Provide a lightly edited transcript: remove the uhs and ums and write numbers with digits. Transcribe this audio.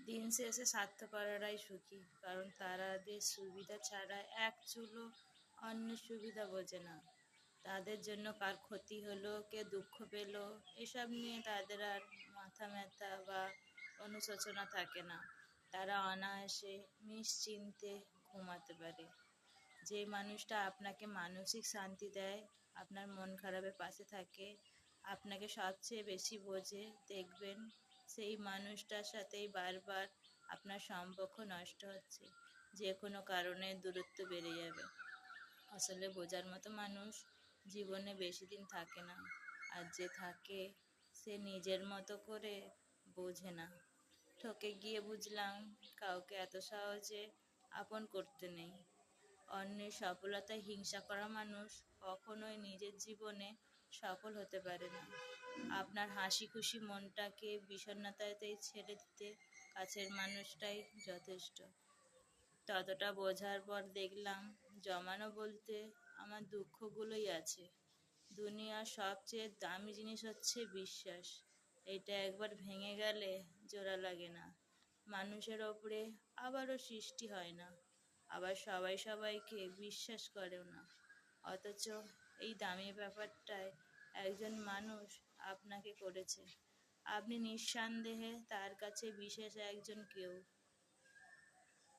দিন শেষে স্বার্থপরেরাই সুখী, কারণ তারাদের সুবিধা ছাড়া এক চুলো অন্যের সুবিধা বোঝে না। তাদের জন্য কার ক্ষতি হলো, কে দুঃখ পেল, এসব নিয়ে তাদের আর মাথা ব্যথা বা অনুশোচনা থাকে না। তারা অনায়াসে নিশ্চিন্তে ঘুমাতে পারে। যে মানুষটা আপনাকে মানসিক শান্তি দেয়, আপনার মন খারাপের পাশে থাকে, আপনাকে সবচেয়ে বেশি বোঝে, দেখবেন সেই মানুষটার সাথেই বারবার আপনার সম্পর্ক নষ্ট হচ্ছে। যে কোনো কারণে দূরত্ব বেড়ে যাবে। আসলে বোঝার মতো মানুষ জীবনে বেশি দিন থাকে না, আর যে থাকে সে নিজের মতো করে বোঝে না। ঠকে গিয়ে বুঝলাম কাউকে এত সহজে আপন করতে নেই। অন্যের সফলতায় হিংসা করা মানুষ কখনোই নিজের জীবনে সফল হতে পারে না। আপনার হাসি খুশি মনটাকে বিষণ্ণতাতেই ছেড়ে দিতে কাছের মানুষটাই যথেষ্ট। ততটা বোঝার পর দেখলাম জমানো বলতে আমার দুঃখগুলোই আছে। দুনিয়ার সবচেয়ে দামি জিনিস হচ্ছে বিশ্বাস। এটা একবার ভেঙে গেলে জোড়া লাগে না। মানুষের ওপরে আবারও সৃষ্টি হয় না। আবার সবাই সবাইকে বিশ্বাস করেও না। অথচ এই দামি ব্যাপারটায় একজন মানুষ আপনাকে করেছে। আপনি নিঃসন্দেহে তার কাছে বিশেষ একজন কেউ।